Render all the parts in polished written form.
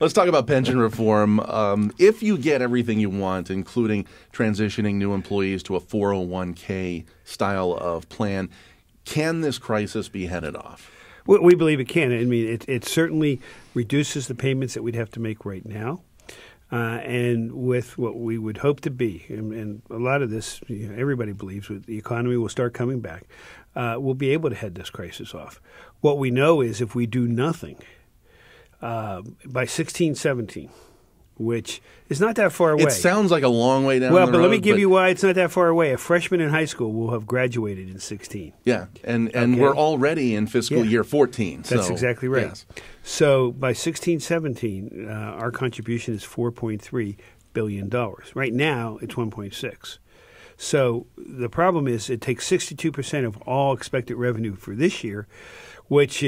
Let's talk about pension reform. If you get everything you want, including transitioning new employees to a 401k style of plan, can this crisis be headed off? We believe it can. I mean, it certainly reduces the payments that we'd have to make right now. And with what we would hope to be, and a lot of this, everybody believes, the economy will start coming back, we'll be able to head this crisis off. What we know is if we do nothing, by 1617, which is not that far away. It sounds like a long way down the road. Well, but let me give you why it's not that far away. A freshman in high school will have graduated in 16. Yeah, and we're already in fiscal year 14. That's exactly right. Yes. So by 1617, our contribution is $4.3 billion. Right now, it's 1.6. So the problem is it takes 62% of all expected revenue for this year, which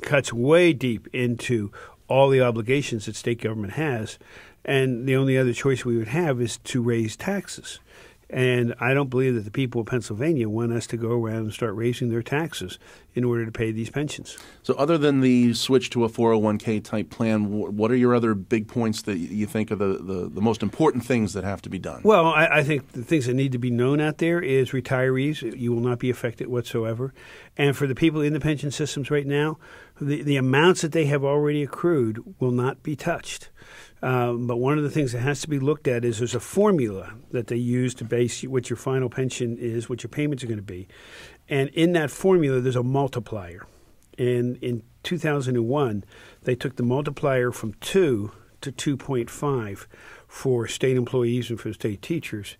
cuts way deep into all the obligations that state government has, and the only other choice we would have is to raise taxes. And I don't believe that the people of Pennsylvania want us to go around and start raising their taxes in order to pay these pensions. So other than the switch to a 401k type plan, what are your other big points that you think are the most important things that have to be done? Well, I think the things that need to be known out there is retirees, you will not be affected whatsoever. And for the people in the pension systems right now, the amounts that they have already accrued will not be touched. But one of the things that has to be looked at is there's a formula that they use to base what your final pension is, what your payments are going to be. And in that formula, there's a multiplier. And in 2001, they took the multiplier from 2 to 2.5 for state employees and for state teachers.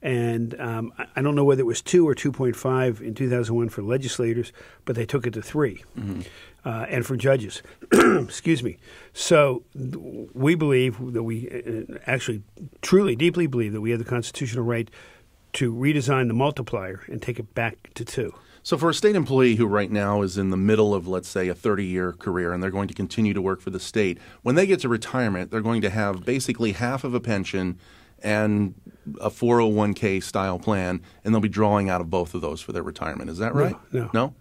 And I don't know whether it was 2 or 2.5 in 2001 for legislators, but they took it to 3. Mm-hmm. And for judges. Excuse me. So we believe that we actually truly, deeply believe that we have the constitutional right to redesign the multiplier and take it back to 2. So for a state employee who right now is in the middle of, let's say, a 30-year career and they're going to continue to work for the state, when they get to retirement, they're going to have basically half of a pension and a 401k style plan, and they'll be drawing out of both of those for their retirement. Is that right? No.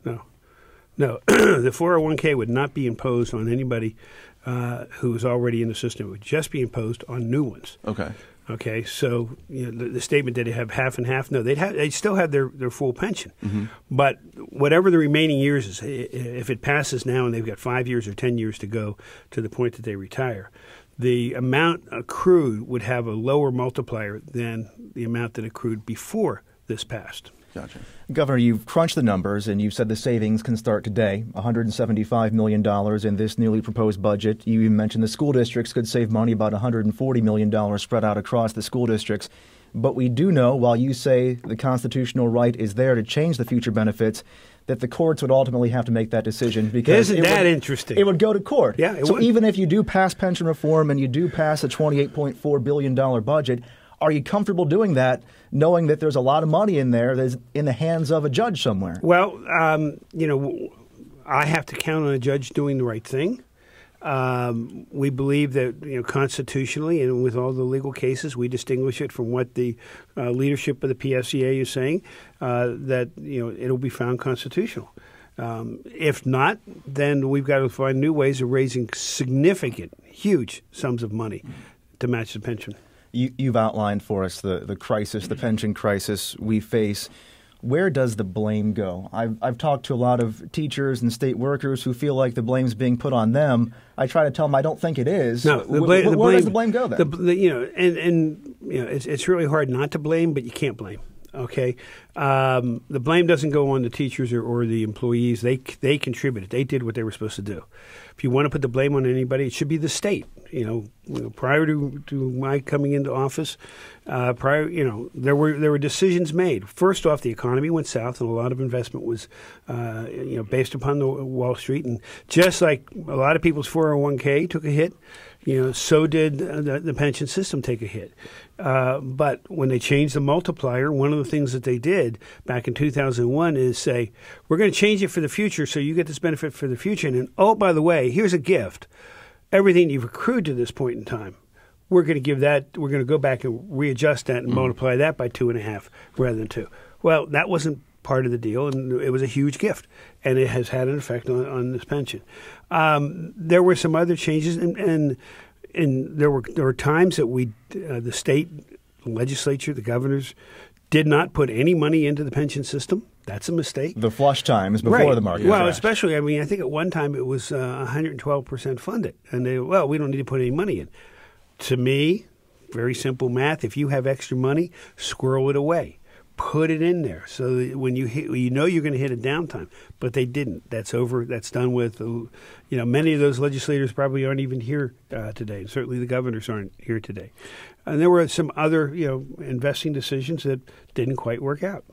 No, the 401k would not be imposed on anybody who is already in the system. It would just be imposed on new ones. Okay. So the statement that they have half and half, no, they'd still have their full pension. Mm-hmm. But whatever the remaining years is, if it passes now and they've got 5 years or 10 years to go to the point that they retire, the amount accrued would have a lower multiplier than the amount that accrued before this passed. Gotcha. Governor, you've crunched the numbers, and you've said the savings can start today, $175 million in this newly proposed budget. You even mentioned the school districts could save money, about $140 million spread out across the school districts. But we do know, while you say the constitutional right is there to change the future benefits, that the courts would ultimately have to make that decision. Because Isn't that interesting? It would go to court. Yeah, it so would. Even if you do pass pension reform and you do pass a $28.4 billion budget, are you comfortable doing that, knowing that there's a lot of money in there that's in the hands of a judge somewhere? Well, I have to count on a judge doing the right thing. We believe that, constitutionally and with all the legal cases, we distinguish it from what the leadership of the PSCA is saying, that, it'll be found constitutional. If not, then we've got to find new ways of raising significant, huge sums of money to match the pension. You've outlined for us the crisis, the pension crisis we face. Where does the blame go? I've talked to a lot of teachers and state workers who feel like the blame's being put on them. I try to tell them I don't think it is. No, where does the blame go then? It's really hard not to blame, but you can't blame. Okay, the blame doesn't go on the teachers or the employees. They contributed. They did what they were supposed to do. If you want to put the blame on anybody, it should be the state. Prior to my coming into office, there were decisions made. First off, the economy went south, and a lot of investment was, based upon the Wall Street, and just like a lot of people's 401k took a hit, so did the pension system take a hit. But when they changed the multiplier, one of the things that they did back in 2001 is say, we're going to change it for the future so you get this benefit for the future. And oh, by the way, here's a gift. Everything you've accrued to this point in time, we're going to give that, we're going to go back and readjust that and multiply that by 2.5 rather than 2. Well, that wasn't part of the deal, and it was a huge gift, and it has had an effect on this pension. There were some other changes, and there were times that the state legislature, the governors, did not put any money into the pension system. That's a mistake. The flush times before the market Well, crashed. especially, I think at one time it was 112% funded, and we don't need to put any money in. To me, very simple math. If you have extra money, squirrel it away. Put it in there so that when you're going to hit a downtime. But they didn't. That's over. That's done with. Many of those legislators probably aren't even here today. And certainly the governors aren't here today. And there were some other, investing decisions that didn't quite work out.